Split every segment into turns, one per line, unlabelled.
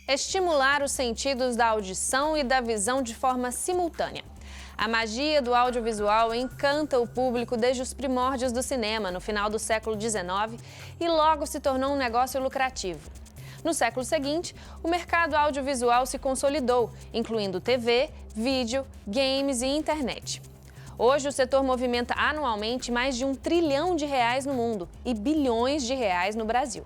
Estimular os sentidos da audição e da visão de forma simultânea. A magia do audiovisual encanta o público desde os primórdios do cinema, no final do século XIX, e logo se tornou um negócio lucrativo. No século seguinte, o mercado audiovisual se consolidou, incluindo TV, vídeo, games e internet. Hoje, o setor movimenta anualmente mais de R$ 1 trilhão no mundo e bilhões de reais no Brasil.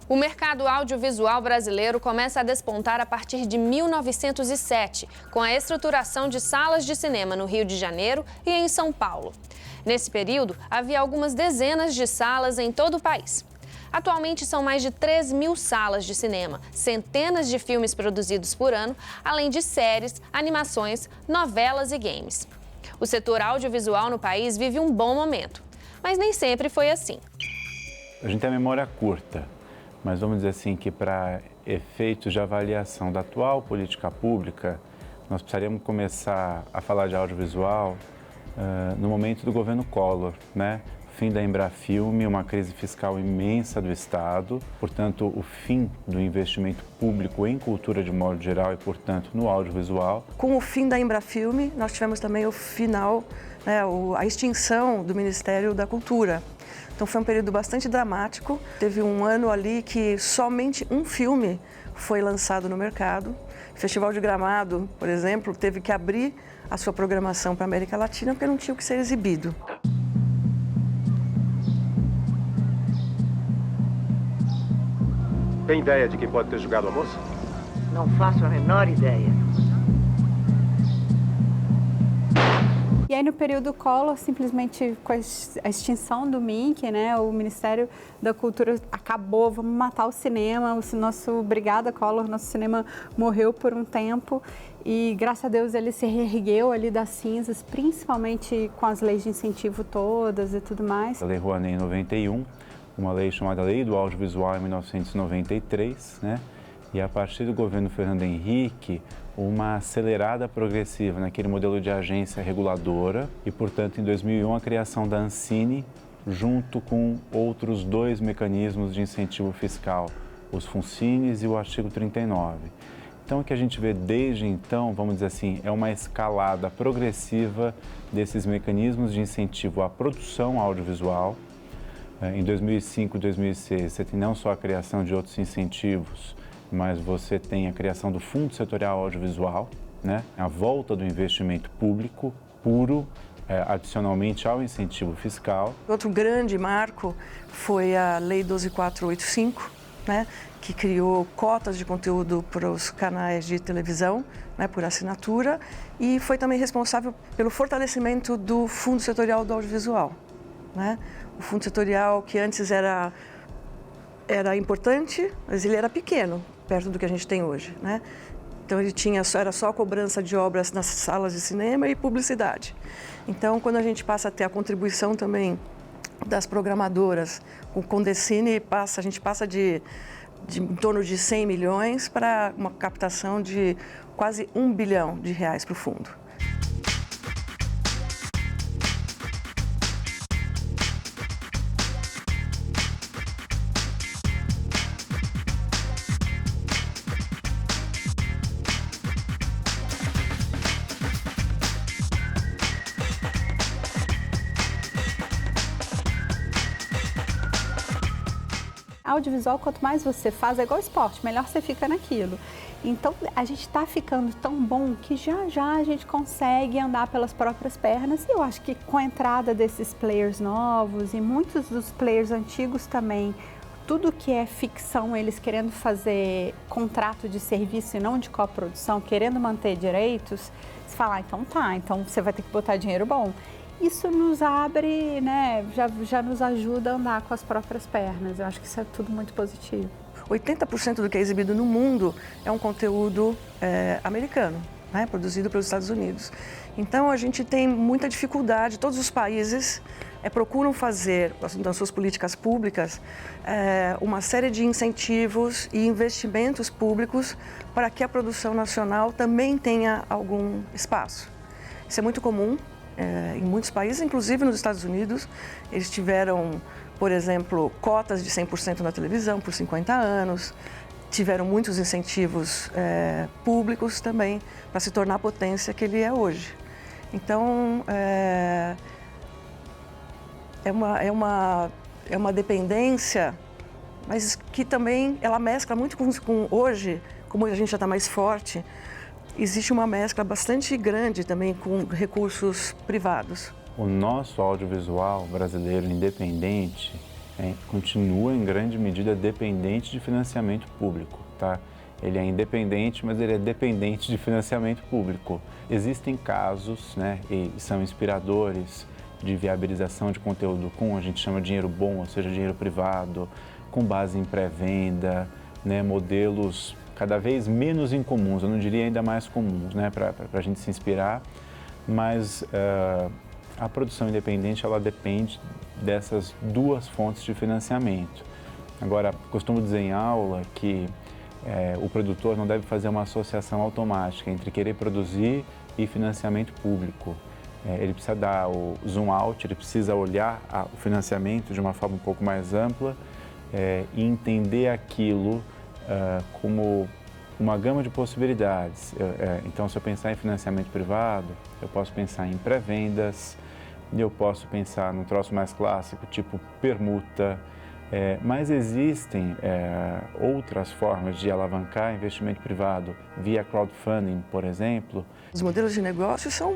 O mercado audiovisual brasileiro começa a despontar a partir de 1907, com a estruturação de salas de cinema no Rio de Janeiro e em São Paulo. Nesse período, havia algumas dezenas de salas em todo o país. Atualmente, são mais de 3.000 salas de cinema, centenas de filmes produzidos por ano, além de séries, animações, novelas e games. O setor audiovisual no país vive um bom momento, mas nem sempre foi assim.
A gente tem a memória curta. Mas vamos dizer assim que para efeitos de avaliação da atual política pública, nós precisaríamos começar a falar de audiovisual no momento do governo Collor, né? Fim da Embrafilme, uma crise fiscal imensa do Estado, portanto, o fim do investimento público em cultura de modo geral e, portanto, no audiovisual.
Com o fim da Embrafilme, nós tivemos também o final, né, a extinção do Ministério da Cultura. Então foi um período bastante dramático. Teve um ano ali que somente um filme foi lançado no mercado. O Festival de Gramado, por exemplo, teve que abrir a sua programação para a América Latina porque não tinha o que ser exibido.
Tem ideia de quem pode ter jogado a moça?
Não faço a menor ideia.
E aí, no período Collor, simplesmente com a extinção do MINC, né, o Ministério da Cultura acabou, vamos matar o cinema, obrigada Collor, nosso cinema morreu por um tempo e, graças a Deus, ele se reergueu ali das cinzas, principalmente com as leis de incentivo todas e tudo mais.
A Lei Rouanet em 91, uma lei chamada Lei do Audiovisual em 1993, né? E a partir do governo Fernando Henrique, uma acelerada progressiva naquele modelo de agência reguladora e, portanto, em 2001, a criação da Ancine, junto com outros 2 mecanismos de incentivo fiscal, os Funcines e o artigo 39. Então, o que a gente vê desde então, vamos dizer assim, é uma escalada progressiva desses mecanismos de incentivo à produção audiovisual. Em 2005 e 2006, você tem não só a criação de outros incentivos, mas você tem a criação do Fundo Setorial Audiovisual, né? A volta do investimento público puro, adicionalmente ao incentivo fiscal.
Outro grande marco foi a Lei 12.485, né? Que criou cotas de conteúdo para os canais de televisão, né? Por assinatura, e foi também responsável pelo fortalecimento do Fundo Setorial do Audiovisual, né? O Fundo Setorial, que antes era importante, mas ele era pequeno, perto do que a gente tem hoje, né? Então era só a cobrança de obras nas salas de cinema e publicidade. Então, quando a gente passa a ter a contribuição também das programadoras, com o Condecine a gente passa de em torno de 100 milhões para uma captação de quase R$1 bilhão para o fundo.
Audiovisual, quanto mais você faz, é igual esporte, melhor você fica naquilo. Então, a gente está ficando tão bom que já já a gente consegue andar pelas próprias pernas. E eu acho que com a entrada desses players novos e muitos dos players antigos também, tudo que é ficção, eles querendo fazer contrato de serviço e não de coprodução, querendo manter direitos, você fala, então você vai ter que botar dinheiro bom. Isso nos abre, né, já nos ajuda a andar com as próprias pernas. Eu acho que isso é tudo muito positivo.
80% do que é exibido no mundo é um conteúdo americano, né, produzido pelos Estados Unidos. Então, a gente tem muita dificuldade, todos os países procuram fazer, nas suas políticas públicas, uma série de incentivos e investimentos públicos para que a produção nacional também tenha algum espaço. Isso é muito comum. em muitos países, inclusive nos Estados Unidos. Eles tiveram, por exemplo, cotas de 100% na televisão por 50 anos, tiveram muitos incentivos públicos também para se tornar a potência que ele é hoje. Então, é uma dependência, mas que também ela mescla muito com hoje, como a gente já está mais forte, existe uma mescla bastante grande também com recursos privados.
O nosso audiovisual brasileiro independente continua em grande medida dependente de financiamento público, tá? Ele é independente, mas ele é dependente de financiamento público. Existem casos, né, e são inspiradores de viabilização de conteúdo com, a gente chama de dinheiro bom, ou seja, dinheiro privado, com base em pré-venda, né, modelos cada vez menos incomuns, eu não diria ainda mais comuns, né, para a gente se inspirar, mas a produção independente ela depende dessas duas fontes de financiamento. Agora, costumo dizer em aula que o produtor não deve fazer uma associação automática entre querer produzir e financiamento público. Ele precisa dar o zoom out, ele precisa olhar o financiamento de uma forma um pouco mais ampla e entender aquilo como uma gama de possibilidades. Então, se eu pensar em financiamento privado, eu posso pensar em pré-vendas, eu posso pensar num troço mais clássico, tipo permuta, mas existem outras formas de alavancar investimento privado via crowdfunding, por exemplo.
Os modelos de negócio são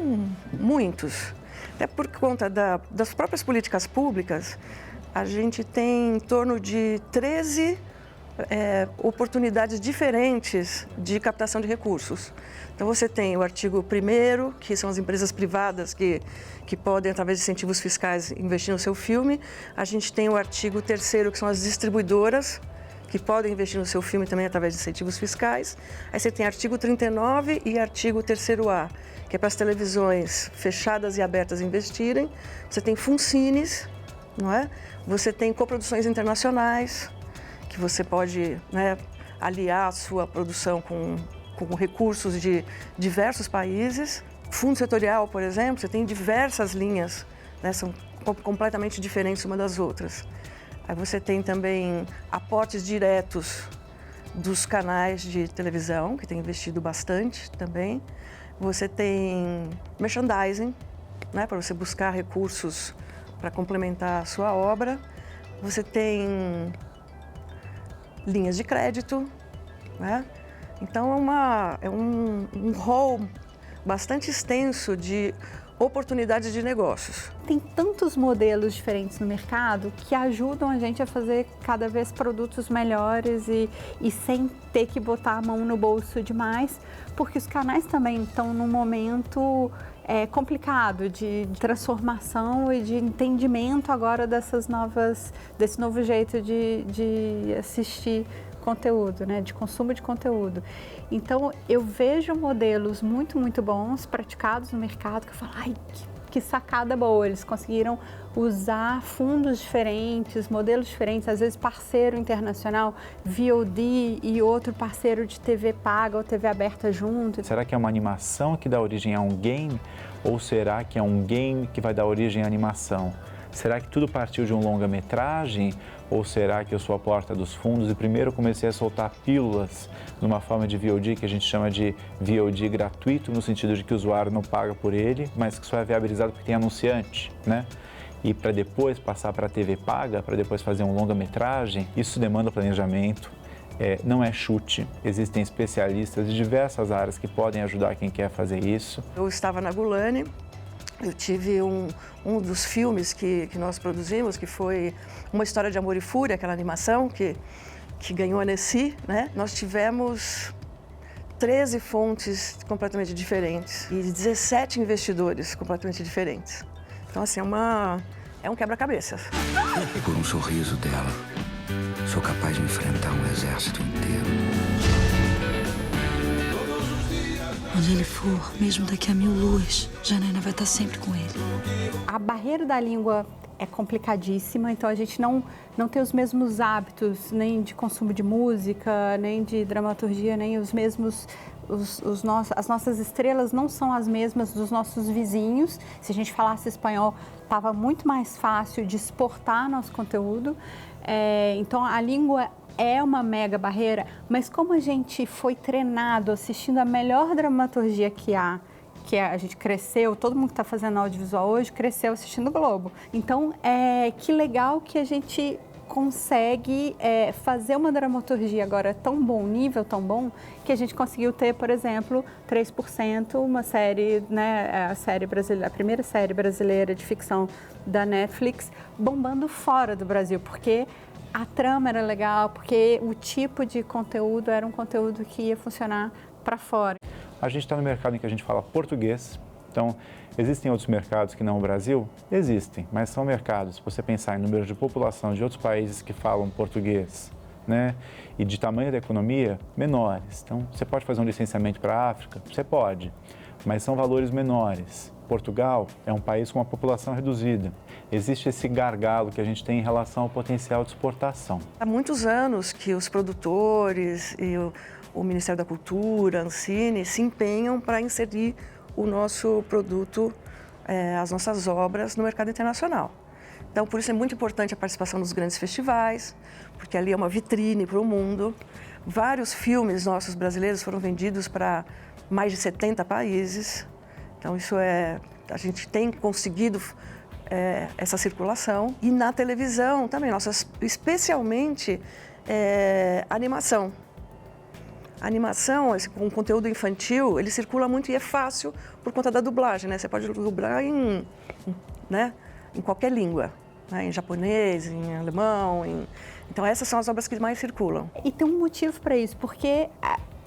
muitos. Até por conta das próprias políticas públicas, a gente tem em torno de 13 oportunidades diferentes de captação de recursos. Então, você tem o artigo 1º, que são as empresas privadas que podem, através de incentivos fiscais, investir no seu filme. A gente tem o artigo 3º, que são as distribuidoras, que podem investir no seu filme também através de incentivos fiscais. Aí você tem artigo 39 e artigo 3º-A, que é para as televisões fechadas e abertas investirem. Você tem FUNCINES, não é? Você tem coproduções internacionais, que você pode, né, aliar a sua produção com recursos de diversos países. Fundo setorial, por exemplo, você tem diversas linhas, né, são completamente diferentes uma das outras. Aí você tem também aportes diretos dos canais de televisão, que tem investido bastante também. Você tem merchandising, né, para você buscar recursos para complementar a sua obra. Você tem linhas de crédito, né? Então é um rol bastante extenso de oportunidades de negócios.
Tem tantos modelos diferentes no mercado que ajudam a gente a fazer cada vez produtos melhores e sem ter que botar a mão no bolso demais, porque os canais também estão num momento complicado de transformação e de entendimento agora desse novo jeito de assistir conteúdo, né, de consumo de conteúdo. Então, eu vejo modelos muito, muito bons praticados no mercado que eu falo, ai, que sacada boa, eles conseguiram usar fundos diferentes, modelos diferentes, às vezes parceiro internacional, VOD e outro parceiro de TV paga ou TV aberta junto.
Será que é uma animação que dá origem a um game ou será que é um game que vai dar origem à animação? Será que tudo partiu de um longa-metragem ou será que eu sou a porta dos fundos e primeiro comecei a soltar pílulas numa forma de VOD que a gente chama de VOD gratuito, no sentido de que o usuário não paga por ele, mas que só é viabilizado porque tem anunciante, né? E para depois passar para a TV paga, para depois fazer um longa-metragem, isso demanda planejamento, não é chute. Existem especialistas de diversas áreas que podem ajudar quem quer fazer isso.
Eu estava na Gulani. Eu tive um dos filmes que nós produzimos, que foi Uma História de Amor e Fúria, aquela animação que ganhou a Nessi, né? Nós tivemos 13 fontes completamente diferentes e 17 investidores completamente diferentes. Então, assim, é um quebra-cabeças.
Por um sorriso dela, sou capaz de enfrentar um exército inteiro.
Onde ele for, mesmo daqui a 1000 luas, Janaina vai estar sempre com ele.
A barreira da língua é complicadíssima, então a gente não tem os mesmos hábitos, nem de consumo de música, nem de dramaturgia, nem os mesmos as nossas estrelas não são as mesmas dos nossos vizinhos. Se a gente falasse espanhol, estava muito mais fácil de exportar nosso conteúdo. Então, a língua é uma mega barreira, mas como a gente foi treinado assistindo a melhor dramaturgia que a gente cresceu, todo mundo que está fazendo audiovisual hoje cresceu assistindo o Globo. Então, que legal que a gente consegue fazer uma dramaturgia agora tão bom, nível tão bom, que a gente conseguiu ter, por exemplo, 3%, uma série, né, a primeira série brasileira de ficção da Netflix, bombando fora do Brasil, porque a trama era legal, porque o tipo de conteúdo era um conteúdo que ia funcionar para fora.
A gente está no mercado em que a gente fala português, então existem outros mercados que não o Brasil? Existem, mas são mercados, se você pensar em número de população de outros países que falam português, né, e de tamanho da economia, menores. Então, você pode fazer um licenciamento para a África? Você pode, mas são valores menores. Portugal é um país com uma população reduzida. Existe esse gargalo que a gente tem em relação ao potencial de exportação.
Há muitos anos que os produtores e o Ministério da Cultura, a Ancine, se empenham para inserir o nosso produto, as nossas obras no mercado internacional. Então, por isso é muito importante a participação nos grandes festivais, porque ali é uma vitrine para o mundo. Vários filmes nossos brasileiros foram vendidos para mais de 70 países. Então, a gente tem conseguido essa circulação. E na televisão também, especialmente animação. A animação, com conteúdo infantil, ele circula muito e é fácil por conta da dublagem, né? Você pode dublar em qualquer língua, né? Em japonês, em alemão. Então, essas são as obras que mais circulam.
E tem um motivo para isso, porque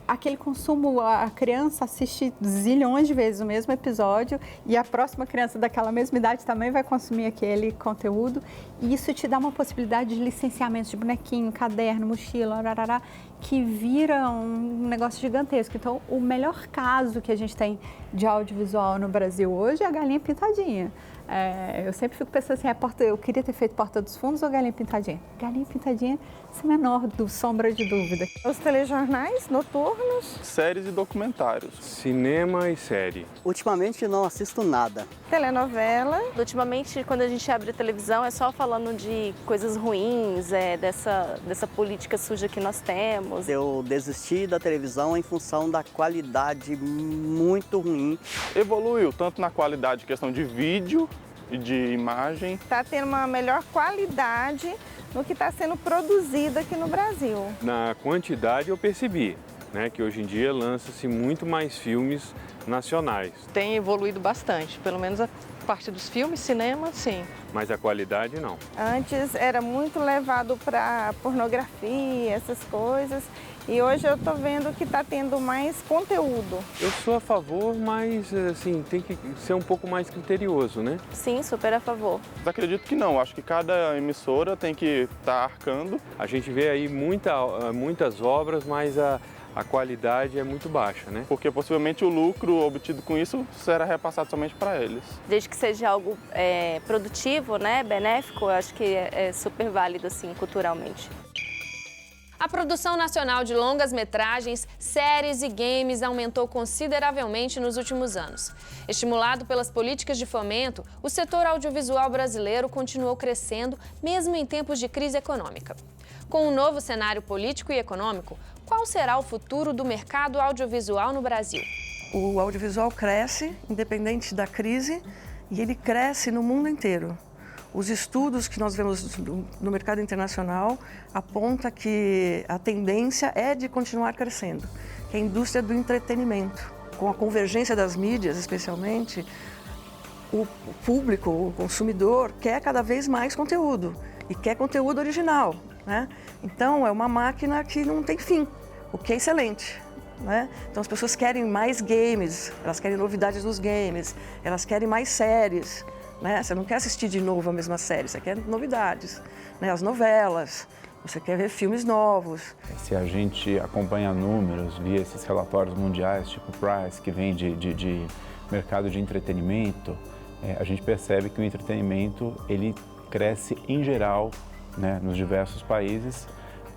aquele consumo, a criança assiste zilhões de vezes o mesmo episódio e a próxima criança daquela mesma idade também vai consumir aquele conteúdo. E isso te dá uma possibilidade de licenciamento de bonequinho, caderno, mochila, arará, que vira um negócio gigantesco. Então, o melhor caso que a gente tem de audiovisual no Brasil hoje é a Galinha Pintadinha. Eu sempre fico pensando assim, eu queria ter feito Porta dos Fundos ou Galinha Pintadinha? Galinha Pintadinha, sem a menor sombra de dúvida.
Os telejornais noturnos.
Séries e documentários. Cinema e série.
Ultimamente não assisto nada.
Telenovela.
Ultimamente, quando a gente abre a televisão, é só falando de coisas ruins, dessa política suja que nós temos.
Eu desisti da televisão em função da qualidade muito ruim.
Evoluiu tanto na qualidade, questão de vídeo e de imagem.
Está tendo uma melhor qualidade no que está sendo produzido aqui no Brasil.
Na quantidade eu percebi, né, que hoje em dia lança-se muito mais filmes nacionais.
Tem evoluído bastante, pelo menos a parte dos filmes, cinema, sim.
Mas a qualidade não.
Antes era muito levado para pornografia, essas coisas, e hoje eu estou vendo que está tendo mais conteúdo.
Eu sou a favor, mas assim, tem que ser um pouco mais criterioso, né?
Sim, super a favor.
Mas acredito que não, acho que cada emissora tem que estar arcando.
A gente vê aí muitas obras, mas a qualidade é muito baixa, né?
Porque possivelmente o lucro obtido com isso será repassado somente para eles.
Desde que seja algo produtivo, né, benéfico, eu acho que é super válido, assim, culturalmente.
A produção nacional de longas-metragens, séries e games aumentou consideravelmente nos últimos anos. Estimulado pelas políticas de fomento, o setor audiovisual brasileiro continuou crescendo, mesmo em tempos de crise econômica. Com um novo cenário político e econômico, qual será o futuro do mercado audiovisual no Brasil?
O audiovisual cresce, independente da crise, e ele cresce no mundo inteiro. Os estudos que nós vemos no mercado internacional apontam que a tendência é de continuar crescendo, que é a indústria do entretenimento. Com a convergência das mídias, especialmente, o público, o consumidor, quer cada vez mais conteúdo e quer conteúdo original, né? Então, é uma máquina que não tem fim, o que é excelente, né? Então, as pessoas querem mais games, elas querem novidades dos games, elas querem mais séries, né? Você não quer assistir de novo a mesma série, você quer novidades, né? As novelas, você quer ver filmes novos.
Se a gente acompanha números via esses relatórios mundiais, tipo Price, que vem de mercado de entretenimento, a gente percebe que o entretenimento ele cresce em geral, né, nos diversos países,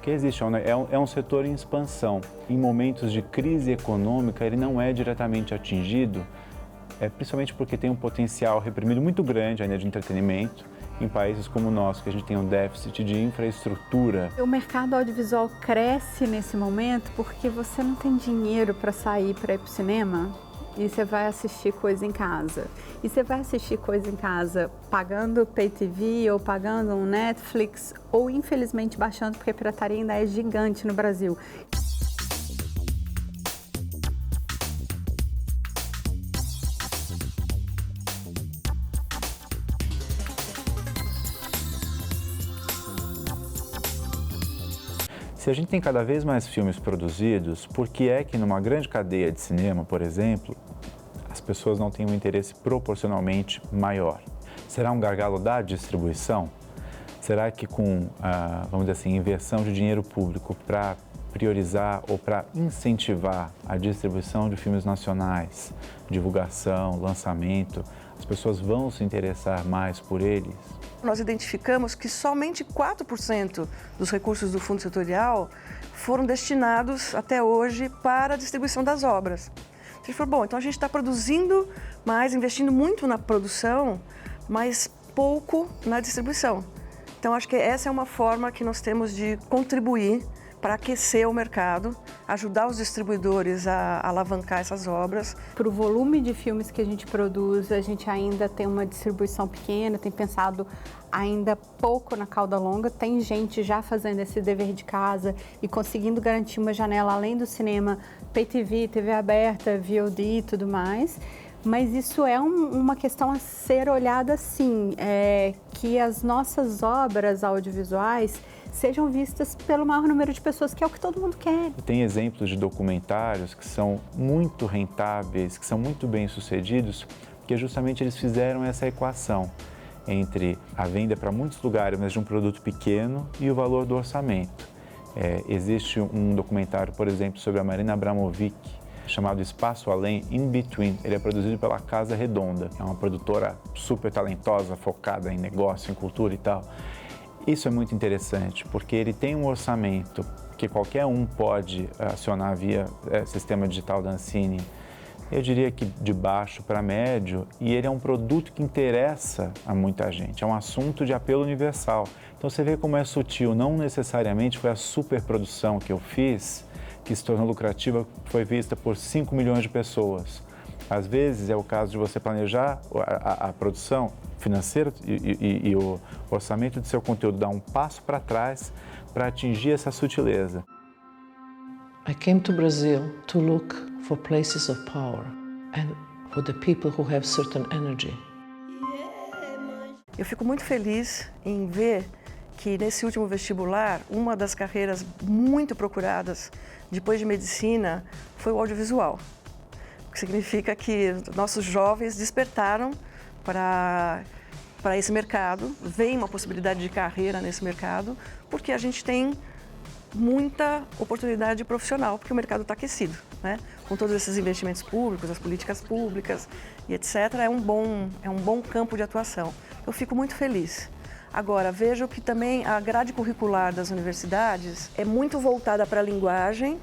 que existe, é um setor em expansão. Em momentos de crise econômica, ele não é diretamente atingido, principalmente porque tem um potencial reprimido muito grande ainda de entretenimento em países como o nosso, que a gente tem um déficit de infraestrutura.
O mercado audiovisual cresce nesse momento porque você não tem dinheiro para sair para ir para o cinema e você vai assistir coisa em casa. E você vai assistir coisa em casa pagando Pay TV ou pagando um Netflix ou infelizmente baixando, porque a pirataria ainda é gigante no Brasil.
Se a gente tem cada vez mais filmes produzidos, por que é que numa grande cadeia de cinema, por exemplo, as pessoas não têm um interesse proporcionalmente maior? Será um gargalo da distribuição? Será que com, vamos dizer assim, inversão de dinheiro público para priorizar ou para incentivar a distribuição de filmes nacionais, divulgação, lançamento, as pessoas vão se interessar mais por eles?
Nós identificamos que somente 4% dos recursos do Fundo Setorial foram destinados até hoje para a distribuição das obras. A gente falou, bom, então a gente está produzindo mais, investindo muito na produção, mas pouco na distribuição. Então acho que essa é uma forma que nós temos de contribuir para aquecer o mercado, ajudar os distribuidores a alavancar essas obras.
Para o volume de filmes que a gente produz, a gente ainda tem uma distribuição pequena, tem pensado ainda pouco na cauda longa, tem gente já fazendo esse dever de casa e conseguindo garantir uma janela além do cinema, Pay TV, TV aberta, VOD e tudo mais. Mas isso é uma questão a ser olhada sim, que as nossas obras audiovisuais sejam vistas pelo maior número de pessoas, que é o que todo mundo quer.
Tem exemplos de documentários que são muito rentáveis, que são muito bem-sucedidos, porque justamente eles fizeram essa equação entre a venda para muitos lugares, mas de um produto pequeno, e o valor do orçamento. Existe um documentário, por exemplo, sobre a Marina Abramovic, chamado Espaço Além, In Between. Ele é produzido pela Casa Redonda, é uma produtora super talentosa, focada em negócio, em cultura e tal. Isso é muito interessante, porque ele tem um orçamento que qualquer um pode acionar via sistema digital da Ancine, eu diria que de baixo para médio, e ele é um produto que interessa a muita gente, é um assunto de apelo universal. Então você vê como é sutil, não necessariamente foi a superprodução que eu fiz, que se tornou lucrativa, foi vista por 5 milhões de pessoas. Às vezes é o caso de você planejar a produção financeira e o orçamento do seu conteúdo, dar um passo para trás para atingir essa sutileza.
I came to Brazil to look for places of power and for the people who have certain energy.
Eu fico muito feliz em ver que nesse último vestibular, uma das carreiras muito procuradas depois de medicina foi o audiovisual. O que significa que nossos jovens despertaram para esse mercado, vem uma possibilidade de carreira nesse mercado, porque a gente tem muita oportunidade profissional, porque o mercado está aquecido, né? Com todos esses investimentos públicos, as políticas públicas e etc., é um bom campo de atuação. Eu fico muito feliz. Agora, vejo que também a grade curricular das universidades é muito voltada para a linguagem,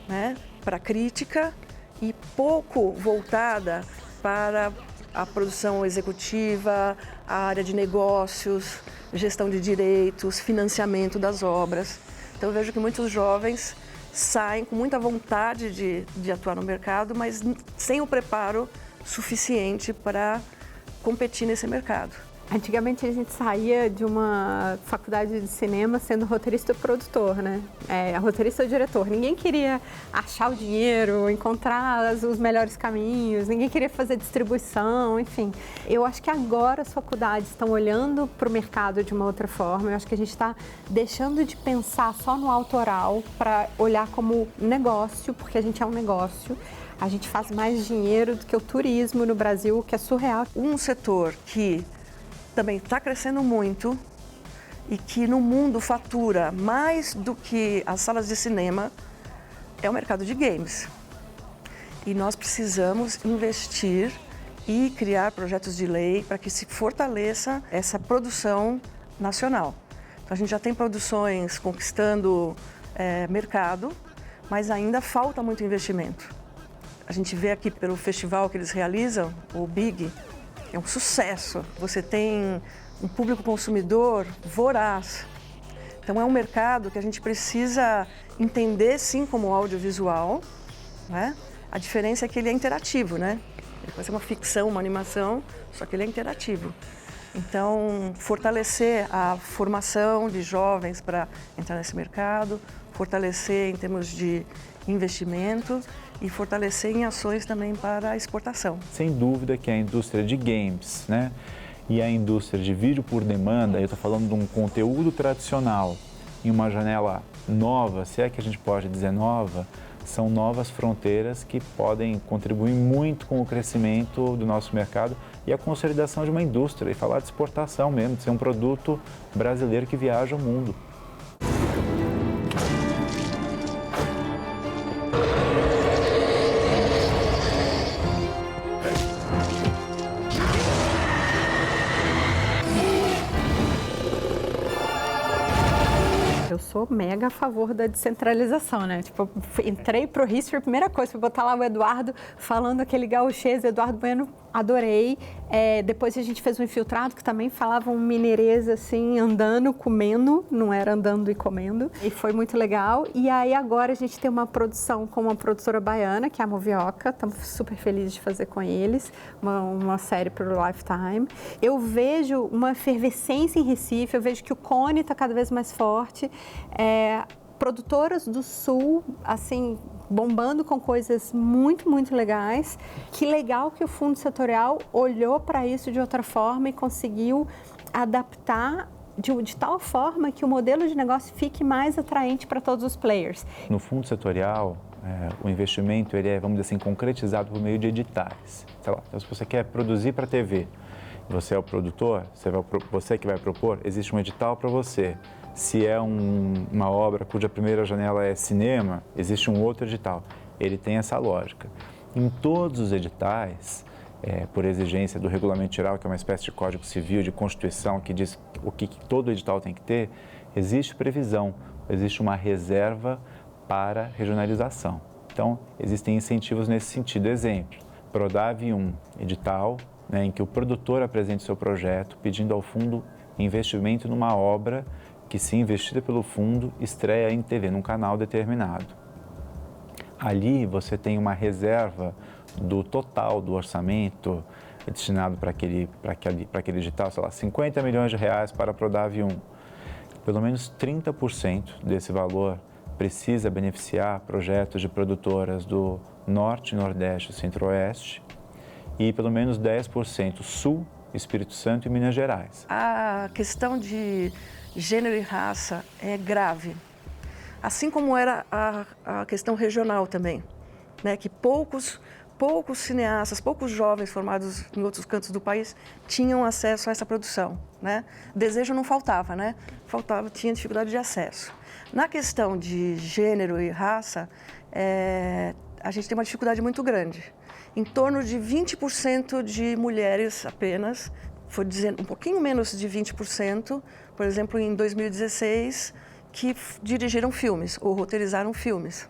né? Para a crítica, e pouco voltada para a produção executiva, a área de negócios, gestão de direitos, financiamento das obras. Então eu vejo que muitos jovens saem com muita vontade de atuar no mercado, mas sem o preparo suficiente para competir nesse mercado.
Antigamente a gente saía de uma faculdade de cinema sendo roteirista e produtor, né? Roteirista ou diretor. Ninguém queria achar o dinheiro, encontrar os melhores caminhos, ninguém queria fazer distribuição, enfim. Eu acho que agora as faculdades estão olhando para o mercado de uma outra forma. Eu acho que a gente está deixando de pensar só no autoral para olhar como negócio, porque a gente é um negócio. A gente faz mais dinheiro do que o turismo no Brasil, o que é surreal.
Um setor que também está crescendo muito e que no mundo fatura mais do que as salas de cinema é o mercado de games. E nós precisamos investir e criar projetos de lei para que se fortaleça essa produção nacional. Então, a gente já tem produções conquistando mercado, mas ainda falta muito investimento. A gente vê aqui pelo festival que eles realizam, o Big, é um sucesso. Você tem um público consumidor voraz. Então, é um mercado que a gente precisa entender, sim, como audiovisual, né? A diferença é que ele é interativo, né? Ele pode ser uma ficção, uma animação, só que ele é interativo. Então, fortalecer a formação de jovens para entrar nesse mercado, fortalecer em termos de investimento e fortalecer em ações também para a exportação.
Sem dúvida que a indústria de games, né, e a indústria de vídeo por demanda, eu estou falando de um conteúdo tradicional em uma janela nova, se é que a gente pode dizer nova, são novas fronteiras que podem contribuir muito com o crescimento do nosso mercado e a consolidação de uma indústria, e falar de exportação mesmo, de ser um produto brasileiro que viaja o mundo.
Eu sou mega a favor da descentralização, né? Tipo, entrei pro History, a primeira coisa, foi botar lá o Eduardo falando aquele gauchês, Eduardo Bueno, adorei. Depois a gente fez um infiltrado que também falava um mineirês assim, andando, comendo, não era andando e comendo. E foi muito legal. E aí agora a gente tem uma produção com uma produtora baiana, que é a Movioca, estamos super felizes de fazer com eles, uma série para o Lifetime. Eu vejo uma efervescência em Recife, eu vejo que o Cone está cada vez mais forte. Produtoras do Sul, assim, bombando com coisas muito, muito legais. Que legal que o Fundo Setorial olhou para isso de outra forma e conseguiu adaptar de tal forma que o modelo de negócio fique mais atraente para todos os players.
No Fundo Setorial, o investimento ele é, vamos dizer assim, concretizado por meio de editais. Sei lá, então, se você quer produzir para a TV, você é o produtor, você que vai propor, existe um edital para você. Se é uma obra cuja primeira janela é cinema, existe um outro edital. Ele tem essa lógica. Em todos os editais, por exigência do Regulamento Geral, que é uma espécie de Código Civil, de Constituição, que diz o que todo edital tem que ter, existe previsão, existe uma reserva para regionalização. Então, existem incentivos nesse sentido. Exemplo, Prodave 1, edital, né, em que o produtor apresente seu projeto pedindo ao fundo investimento numa obra que, se investida pelo fundo, estreia em TV, num canal determinado. Ali você tem uma reserva do total do orçamento destinado para aquele edital, sei lá, 50 milhões de reais para a Prodave 1. Pelo menos 30% desse valor precisa beneficiar projetos de produtoras do Norte, Nordeste e Centro-Oeste e pelo menos 10% Sul, Espírito Santo e Minas Gerais.
A questão de gênero e raça é grave, assim como era a questão regional também, né? Que poucos cineastas, poucos jovens formados em outros cantos do país tinham acesso a essa produção, né? Desejo não faltava, né? Tinha dificuldade de acesso. Na questão de gênero e raça, a gente tem uma dificuldade muito grande. Em torno de 20% de mulheres apenas, foi dizendo um pouquinho menos de 20%, por exemplo, em 2016, que dirigiram filmes ou roteirizaram filmes.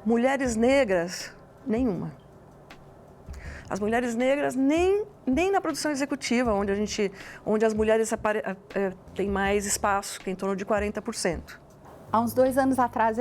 Mulheres negras, nenhuma. As mulheres negras nem na produção executiva, onde as mulheres têm mais espaço, que é em torno de 40%.
Há uns 2 anos atrás,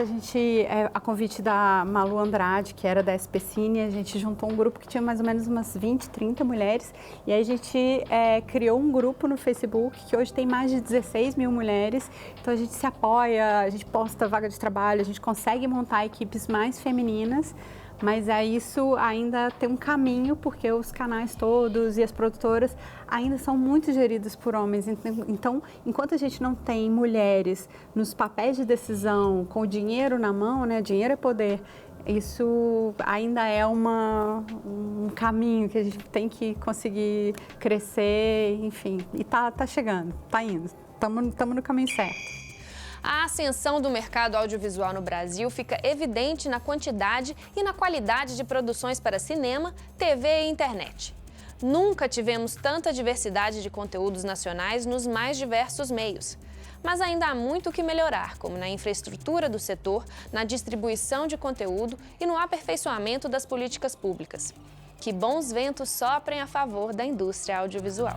a convite da Malu Andrade, que era da SP Cine, a gente juntou um grupo que tinha mais ou menos umas 20, 30 mulheres. E aí a gente criou um grupo no Facebook, que hoje tem mais de 16 mil mulheres. Então a gente se apoia, a gente posta vaga de trabalho, a gente consegue montar equipes mais femininas. Mas isso ainda tem um caminho, porque os canais todos e as produtoras ainda são muito geridos por homens. Então, enquanto a gente não tem mulheres nos papéis de decisão, com o dinheiro na mão, né, dinheiro é poder, isso ainda é um caminho que a gente tem que conseguir crescer, enfim. E tá chegando, tá indo, estamos no caminho certo.
A ascensão do mercado audiovisual no Brasil fica evidente na quantidade e na qualidade de produções para cinema, TV e internet. Nunca tivemos tanta diversidade de conteúdos nacionais nos mais diversos meios. mas ainda há muito o que melhorar, como na infraestrutura do setor, na distribuição de conteúdo e no aperfeiçoamento das políticas públicas. Que bons ventos soprem a favor da indústria audiovisual.